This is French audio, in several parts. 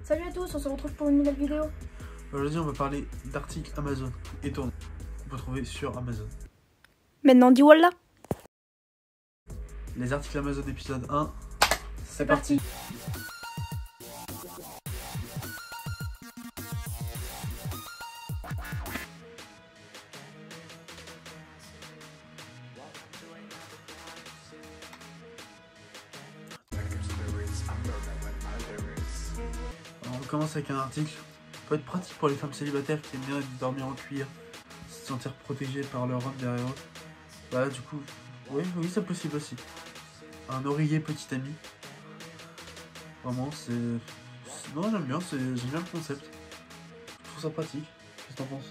Salut à tous, on se retrouve pour une nouvelle vidéo. Aujourd'hui on va parler d'articles Amazon et tournés qu'on peut trouver sur Amazon. Maintenant dis voilà. Les articles Amazon épisode 1, C'est parti. Alors, on commence avec un article. Peut être pratique pour les femmes célibataires qui aiment bien dormir en cuir, se sentir protégées par leur homme derrière eux. Bah du coup, oui c'est possible aussi. Un oreiller petit ami. Vraiment c'est... Non j'aime bien le concept. Je trouve ça pratique. Qu'est-ce que t'en penses?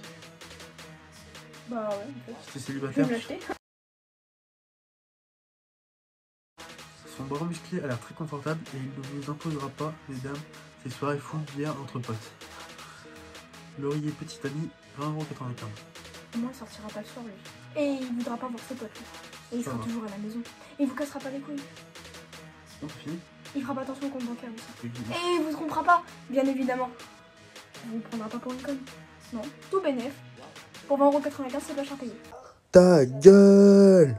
Bah ouais, en fait. Si t'es Je célibataire, vais me l'acheter. son bras musclé a l'air très confortable et il ne vous imposera pas, mesdames, ces soirées full bière entre potes. L'oreiller petit ami, 20,95 €. Au moins il sortira pas le soir lui. Et il voudra pas voir ses potes lui. Et il Ça sera va. toujours à la maison. Et il vous cassera pas les couilles. Non, c'est fini. Il fera pas attention au compte bancaire aussi. Et puis, Et il vous trompera pas, bien évidemment. Il vous prendra pas pour une conne. Non, tout bénef. Pour 20,95 €, c'est pas cher payé. ta gueule!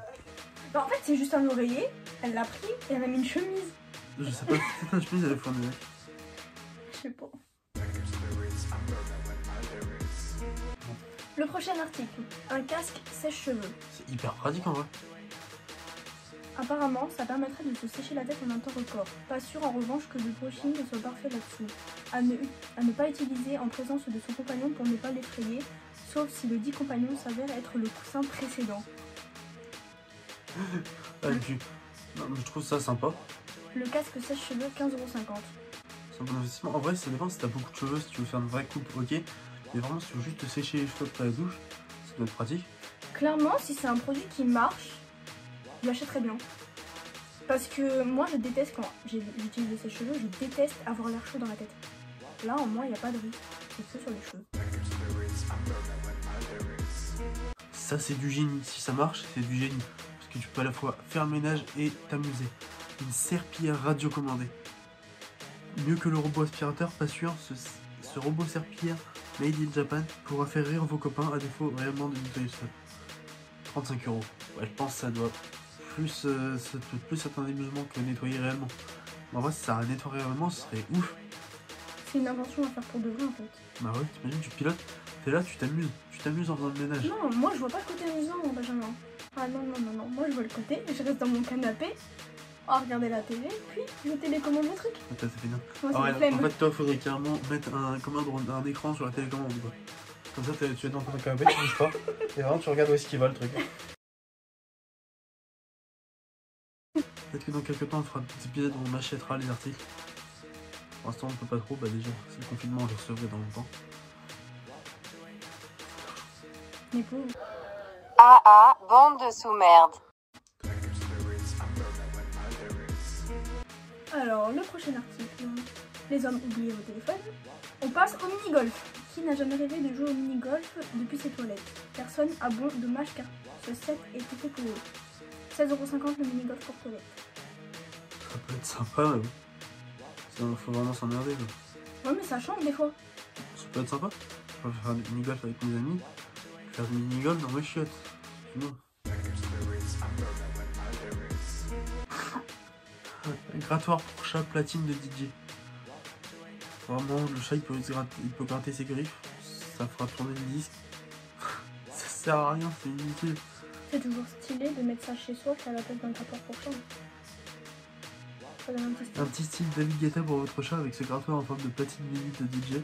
Bah en fait c'est juste un oreiller, elle l'a pris et elle a mis une chemise. Je sais pas, peut-être une chemise avec fourni. Je sais pas. Le prochain article, un casque sèche-cheveux. C'est hyper pratique en vrai. Apparemment, ça permettrait de se sécher la tête en un temps record. Pas sûr en revanche que le brushing soit parfait là-dessous. À ne pas utiliser en présence de son compagnon pour ne pas l'effrayer, sauf si le dit compagnon s'avère être le coussin précédent. Ah, et puis, non, mais je trouve ça sympa. Le casque sèche-cheveux, 15,50 €. C'est un bon investissement. En vrai, ça dépend si t'as beaucoup de cheveux, si tu veux faire une vraie coupe, ok. Mais vraiment, si tu veux juste te sécher les cheveux après la douche, ça doit être pratique. Clairement, si c'est un produit qui marche, je l'achèterais bien. Parce que moi, je déteste quand j'utilise ces cheveux, je déteste avoir l'air chaud dans la tête. Là, en moins, il n'y a pas de riz. C'est que sur les cheveux. Ça, c'est du génie. Si ça marche, c'est du génie. Parce que tu peux à la fois faire le ménage et t'amuser. Une serpillière radiocommandée. Mieux que le robot aspirateur, pas sûr, ce robot serpillière made in Japan pourra faire rire vos copains à défaut réellement de nettoyer le sol. 35 €. Ouais, je pense que ça doit plus être un amusement que nettoyer réellement. Mais en vrai, si ça nettoie réellement, ce serait ouf. C'est une invention à faire pour de vrai, en fait. Bah ouais, t'imagines, tu pilotes, t'es là, tu t'amuses en faisant le ménage. Non, moi, je vois pas le côté amusant, mon Benjamin. Ah non, non, non, non. Moi, je vois le côté, je reste dans mon canapé, à regarder la télé, puis je télécommande le truc. Putain, ça fait bien. Moi, c'est Ah la ouais, flemme. en fait, toi, faudrait carrément mettre un écran sur la télécommande, quoi. Comme ça, tu es dans ton canapé, tu bouges pas, et vraiment, tu regardes où est-ce qu'il va, le truc. Peut-être que dans quelques temps, on fera un petit épisode où on achètera les articles. Pour l'instant, on peut pas trop, bah déjà, c'est le confinement, on les recevrait dans longtemps. Mais pauvre. Ah, bande de sous-merde. Alors, le prochain article. Les hommes oubliés au téléphone. On passe au mini-golf. Qui n'a jamais rêvé de jouer au mini-golf depuis ses toilettes? Personne a bon dommage car ce set est fait pour eux. 16,50 € le mini-golf pour toilette. Ça peut être sympa, mais bon. Faut vraiment s'emmerder, quoi. Ouais, mais ça change des fois. Ça peut être sympa. Je peux faire du mini-golf avec mes amis. Faire du mini-golf dans mes chiottes. Non. Un grattoir pour chat platine de DJ. Vraiment, le chat il peut gratter ses griffes. Ça fera tourner le disque. Ça sert à rien, c'est inutile. C'est toujours stylé de mettre ça chez soi qu'à la place d'un grattoir pour chat. Ça donne un petit style. Un petit style David Guetta pour votre chat avec ce grattoir en forme de platine mini de DJ.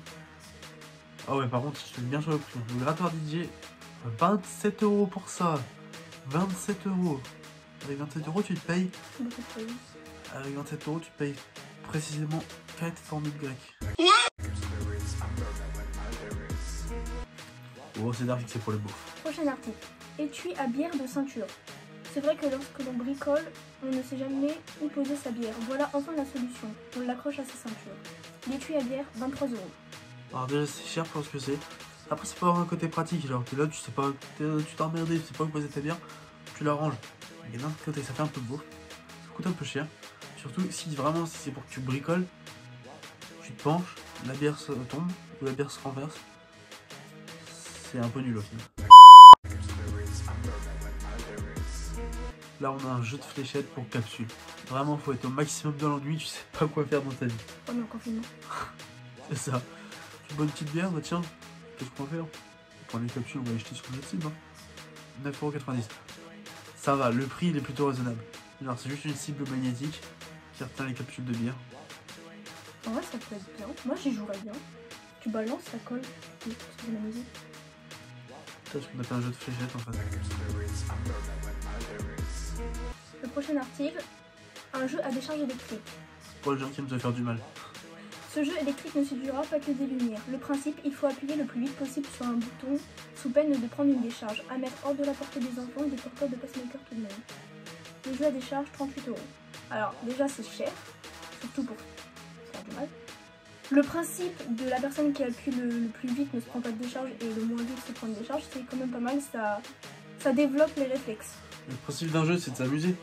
Ah ouais, par contre, je te dis bien sur le prix. Le grattoir DJ, 27 € pour ça. 27 €. Avec 27 €, tu te payes. C'est beaucoup de choses. Avec 27 €, tu payes précisément 4 formules grecques. Oh, c'est d'article, c'est pour les beaufs. Prochain article. Étui à bière de ceinture. C'est vrai que lorsque l'on bricole, on ne sait jamais où poser sa bière. Voilà enfin la solution. On l'accroche à sa ceinture. L'étui à bière, 23 €. Alors déjà, c'est cher pour ce que c'est. Après, c'est pas avoir un côté pratique. Genre, t'es là, tu sais pas, tu t'es emmerdé, tu sais pas où poser ta bière, tu l'arranges. Et d'un autre côté, ça fait un peu beau. coûte un peu cher. Surtout si vraiment si c'est pour que tu bricoles, tu te penches, la bière tombe ou la bière se renverse. C'est un peu nul au final. Là on a un jeu de fléchettes pour capsule. Vraiment faut être au maximum dans l'ennui, tu sais pas quoi faire dans ta vie. On est en confinement. C'est ça. Tu bois une petite bière, bah tiens, qu'est-ce qu'on va faire? On prend les capsules, on va les jeter sur le site. Hein. 9,90 €. Ça va, le prix il est plutôt raisonnable. Alors c'est juste une cible magnétique qui retient les capsules de bière. En vrai, ça peut être bien. Moi, j'y jouerais bien. Tu balances, ça colle. C'est magnifique. C'est ce qu'on appelle un jeu de fléchettes en fait. Le prochain article, un jeu à décharge électrique. Pour les gens qui aiment se faire du mal. Ce jeu électrique ne suffira pas que des lumières. Le principe, il faut appuyer le plus vite possible sur un bouton sous peine de prendre une décharge. À mettre hors de la portée des enfants et des porteurs de pacemaker tout de même. Le jeu à décharge, 38 €. Alors, déjà, c'est cher. Surtout pour faire du mal. Le principe de la personne qui appuie le plus vite ne se prend pas de décharge et le moins vite se prend de décharge, c'est quand même pas mal. Ça développe les réflexes. Le principe d'un jeu, c'est de s'amuser.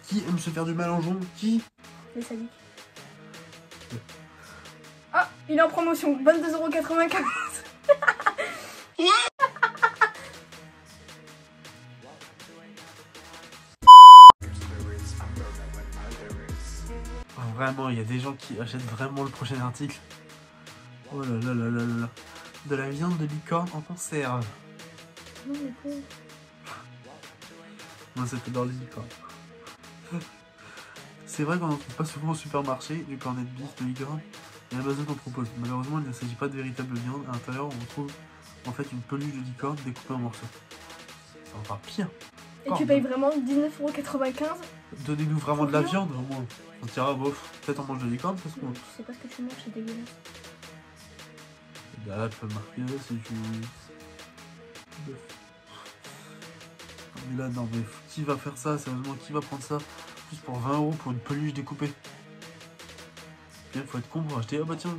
Qui aime se faire du mal en jouant? Qui? Les sadiques. Ah, il est en promotion, 22,95 €. Vraiment, il y a des gens qui achètent vraiment le prochain article. Oh là là là là là là. De la viande de licorne en conserve. Non mais pauvre. Moi, ça fait dans les licornes. C'est vrai qu'on n'en trouve pas souvent au supermarché, du cornet de bif de licorne. Et Amazon en propose. Malheureusement, il ne s'agit pas de véritable viande. À l'intérieur, on retrouve en fait une peluche de licorne découpée en morceaux. C'est encore pire. Et tu payes vraiment 19,95 €. Donnez-nous vraiment de la viande, au moins. On dira, bof, peut-être on mange de licorne parce qu'on. Tu sais pas ce que tu manges, c'est dégueulasse. Là, tu peux marquer, c'est du bœuf. Mais là, non, mais qui va faire ça? Sérieusement, qui va prendre ça juste pour 20 € pour une peluche découpée? Bien, faut être con pour acheter. Ah bah tiens,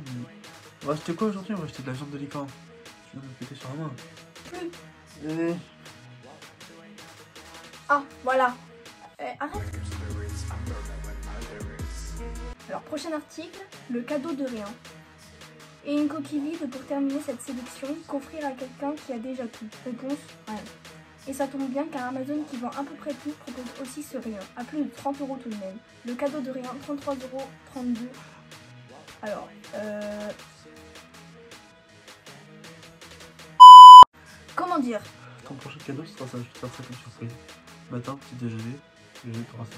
on va acheter quoi aujourd'hui? On va acheter de la viande de licorne. Tu viens de me péter sur la main. Plus. Ah, voilà. Arrête. Alors, prochain article, le cadeau de rien. Et une coquille vide pour terminer cette sélection, qu'offrir à quelqu'un qui a déjà tout. Réponse, rien. Et ça tombe bien car Amazon qui vend à peu près tout propose aussi ce rien, à plus de 30 € tout de même. Le cadeau de rien, 33,32 €. Alors, comment dire? Ton prochain cadeau, ce sera ça. Je vais te faire ça comme surprise. Matin, petit déjeuner, je te ferai ça.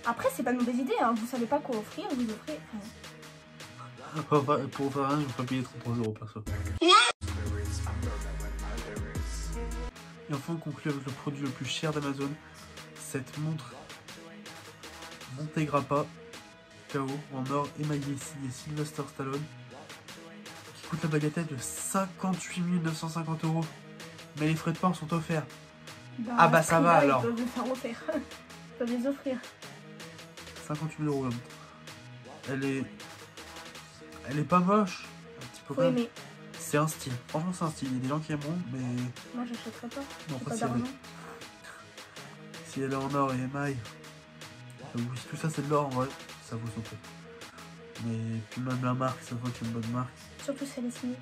Après, c'est pas une mauvaise idée, hein. Vous savez pas quoi offrir, vous offrez rien. Pour faire rien, je vais pas payer 33 € perso. Et enfin, on conclut avec le produit le plus cher d'Amazon, cette montre Montegrappa KO en or émaillé signé Sylvester Stallone qui coûte la bagatelle de 58 950 €. Mais les frais de port sont offerts. Ah bah ça va alors. Ils peuvent le faire offert. Ils peuvent les offrir. 58 000 € la montre. Elle est pas moche. Un petit peu Faut aimer. C'est un style. Franchement, c'est un style. Il y a des gens qui aimeront, mais. Moi, j'achèterais pas. Non, Pas d'argent. Si elle est en or et émail, oui, tout ça c'est de l'or en vrai, ça vaut son prix. Mais puis même la marque, ça voit que c'est une bonne marque. Surtout si elle est signée.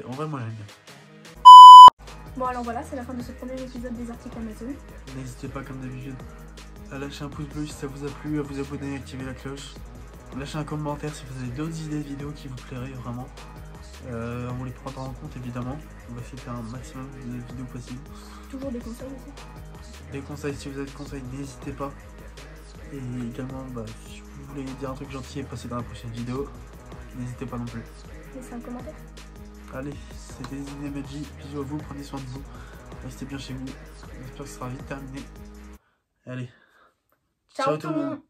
En vrai, moi j'aime bien. Bon, alors voilà, c'est la fin de ce premier épisode des articles Amazon. N'hésitez pas, comme d'habitude, à lâcher un pouce bleu si ça vous a plu, à vous abonner et activer la cloche. Lâchez un commentaire si vous avez d'autres idées de vidéos qui vous plairaient vraiment. On les prendra en compte évidemment. On va essayer de faire un maximum de vidéos possibles. Toujours des conseils aussi. Des conseils, si vous avez des conseils, n'hésitez pas. Et également, si vous voulez dire un truc gentil et passer dans la prochaine vidéo, n'hésitez pas non plus. Laissez un commentaire. Allez, c'était Zinemeji, bisous à vous, prenez soin de vous. Restez bien chez vous. J'espère que ce sera vite terminé. Allez, Ciao tout le monde.